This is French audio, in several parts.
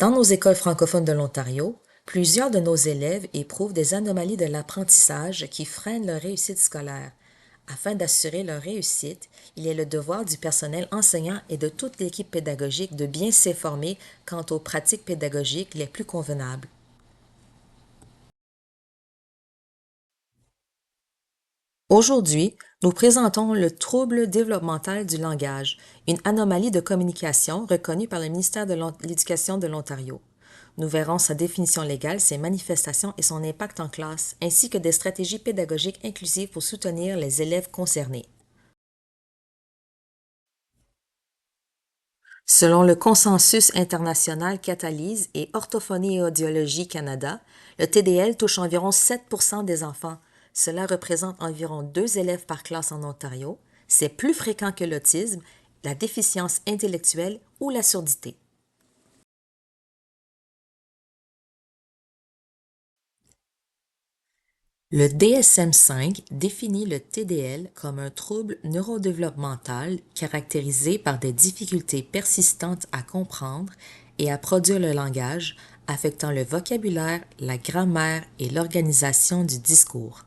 Dans nos écoles francophones de l'Ontario, plusieurs de nos élèves éprouvent des anomalies de l'apprentissage qui freinent leur réussite scolaire. Afin d'assurer leur réussite, il est le devoir du personnel enseignant et de toute l'équipe pédagogique de bien s'informer quant aux pratiques pédagogiques les plus convenables. Aujourd'hui, nous présentons le trouble développemental du langage, une anomalie de communication reconnue par le ministère de l'Éducation de l'Ontario. Nous verrons sa définition légale, ses manifestations et son impact en classe, ainsi que des stratégies pédagogiques inclusives pour soutenir les élèves concernés. Selon le Consensus international Catalyse et Orthophonie et Audiologie Canada, le TDL touche environ 7% des enfants. Cela représente environ 2 élèves par classe en Ontario. C'est plus fréquent que l'autisme, la déficience intellectuelle ou la surdité. Le DSM-5 définit le TDL comme un trouble neurodéveloppemental caractérisé par des difficultés persistantes à comprendre et à produire le langage, affectant le vocabulaire, la grammaire et l'organisation du discours.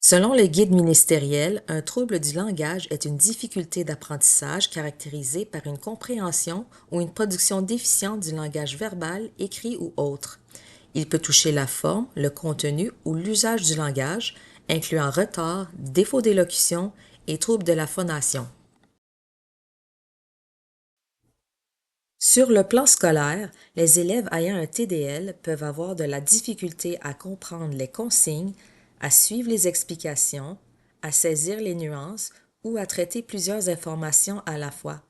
Selon le guide ministériel, un trouble du langage est une difficulté d'apprentissage caractérisée par une compréhension ou une production déficiente du langage verbal, écrit ou autre. Il peut toucher la forme, le contenu ou l'usage du langage, incluant retard, défaut d'élocution et troubles de la phonation. Sur le plan scolaire, les élèves ayant un TDL peuvent avoir de la difficulté à comprendre les consignes, à suivre les explications, à saisir les nuances ou à traiter plusieurs informations à la fois.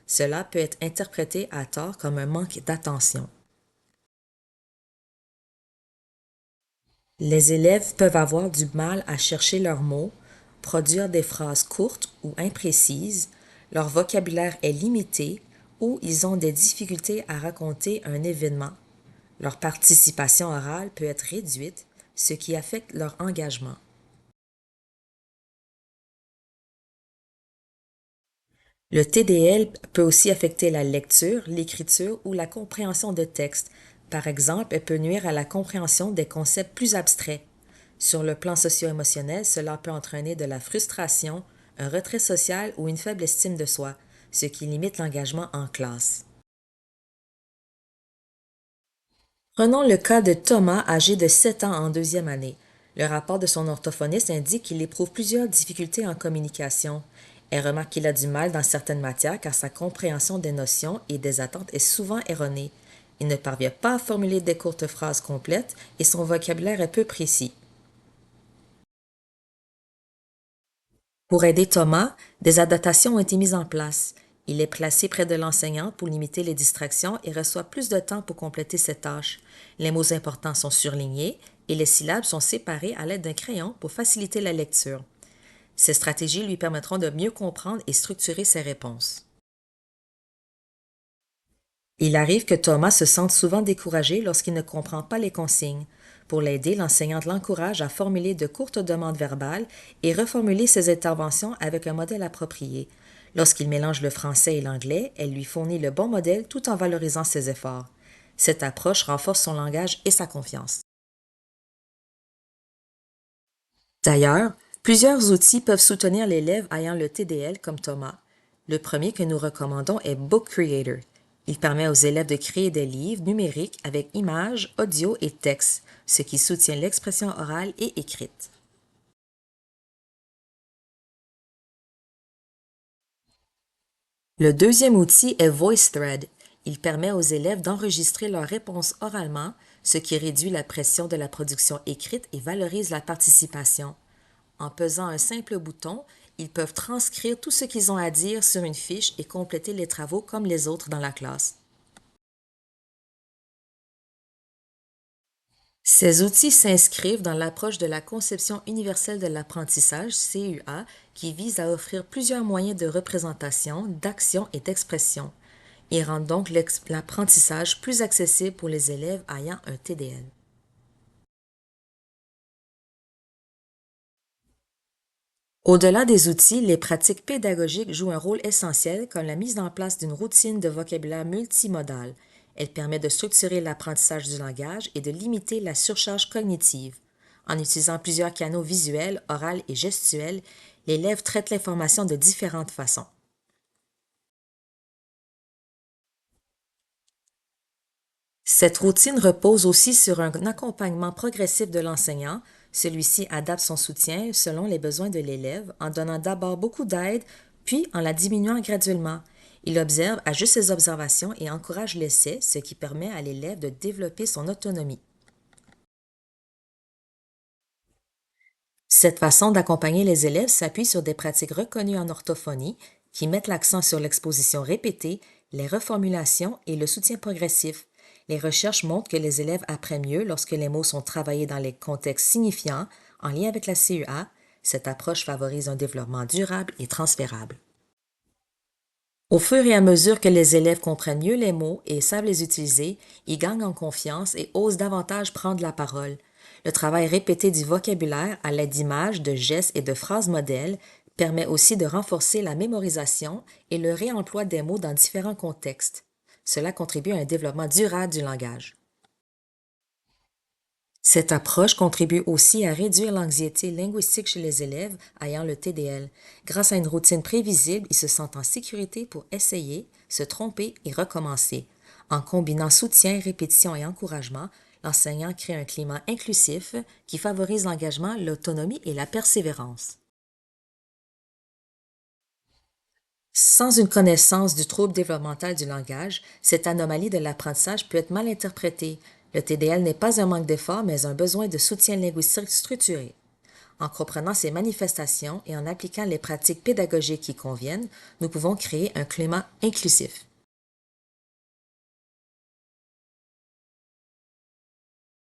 Cela peut être interprété à tort comme un manque d'attention. Les élèves peuvent avoir du mal à chercher leurs mots, produire des phrases courtes ou imprécises, leur vocabulaire est limité ou ils ont des difficultés à raconter un événement. Leur participation orale peut être réduite, ce qui affecte leur engagement. Le TDL peut aussi affecter la lecture, l'écriture ou la compréhension de textes. Par exemple, elle peut nuire à la compréhension des concepts plus abstraits. Sur le plan socio-émotionnel, cela peut entraîner de la frustration, un retrait social ou une faible estime de soi, ce qui limite l'engagement en classe. Prenons le cas de Thomas, âgé de 7 ans en deuxième année. Le rapport de son orthophoniste indique qu'il éprouve plusieurs difficultés en communication. Elle remarque qu'il a du mal dans certaines matières car sa compréhension des notions et des attentes est souvent erronée. Il ne parvient pas à formuler des courtes phrases complètes et son vocabulaire est peu précis. Pour aider Thomas, des adaptations ont été mises en place. Il est placé près de l'enseignant pour limiter les distractions et reçoit plus de temps pour compléter ses tâches. Les mots importants sont surlignés et les syllabes sont séparées à l'aide d'un crayon pour faciliter la lecture. Ces stratégies lui permettront de mieux comprendre et structurer ses réponses. Il arrive que Thomas se sente souvent découragé lorsqu'il ne comprend pas les consignes. Pour l'aider, l'enseignante l'encourage à formuler de courtes demandes verbales et reformuler ses interventions avec un modèle approprié. Lorsqu'il mélange le français et l'anglais, elle lui fournit le bon modèle tout en valorisant ses efforts. Cette approche renforce son langage et sa confiance. D'ailleurs, plusieurs outils peuvent soutenir l'élève ayant le TDL comme Thomas. Le premier que nous recommandons est Book Creator. Il permet aux élèves de créer des livres numériques avec images, audio et texte, ce qui soutient l'expression orale et écrite. Le deuxième outil est VoiceThread. Il permet aux élèves d'enregistrer leurs réponses oralement, ce qui réduit la pression de la production écrite et valorise la participation. En pesant un simple bouton, ils peuvent transcrire tout ce qu'ils ont à dire sur une fiche et compléter les travaux comme les autres dans la classe. Ces outils s'inscrivent dans l'approche de la conception universelle de l'apprentissage, CUA, qui vise à offrir plusieurs moyens de représentation, d'action et d'expression. Ils rendent donc l'apprentissage plus accessible pour les élèves ayant un TDL. Au-delà des outils, les pratiques pédagogiques jouent un rôle essentiel comme la mise en place d'une routine de vocabulaire multimodal. Elle permet de structurer l'apprentissage du langage et de limiter la surcharge cognitive. En utilisant plusieurs canaux visuels, oraux et gestuels, l'élève traite l'information de différentes façons. Cette routine repose aussi sur un accompagnement progressif de l'enseignant. Celui-ci adapte son soutien selon les besoins de l'élève en donnant d'abord beaucoup d'aide, puis en la diminuant graduellement. Il observe, ajuste ses observations et encourage l'essai, ce qui permet à l'élève de développer son autonomie. Cette façon d'accompagner les élèves s'appuie sur des pratiques reconnues en orthophonie qui mettent l'accent sur l'exposition répétée, les reformulations et le soutien progressif. Les recherches montrent que les élèves apprennent mieux lorsque les mots sont travaillés dans les contextes signifiants, en lien avec la CEA. Cette approche favorise un développement durable et transférable. Au fur et à mesure que les élèves comprennent mieux les mots et savent les utiliser, ils gagnent en confiance et osent davantage prendre la parole. Le travail répété du vocabulaire à l'aide d'images, de gestes et de phrases modèles permet aussi de renforcer la mémorisation et le réemploi des mots dans différents contextes. Cela contribue à un développement durable du langage. Cette approche contribue aussi à réduire l'anxiété linguistique chez les élèves ayant le TDL. Grâce à une routine prévisible, ils se sentent en sécurité pour essayer, se tromper et recommencer. En combinant soutien, répétition et encouragement, l'enseignant crée un climat inclusif qui favorise l'engagement, l'autonomie et la persévérance. Sans une connaissance du trouble développemental du langage, cette anomalie de l'apprentissage peut être mal interprétée. Le TDL n'est pas un manque d'effort, mais un besoin de soutien linguistique structuré. En comprenant ces manifestations et en appliquant les pratiques pédagogiques qui conviennent, nous pouvons créer un climat inclusif.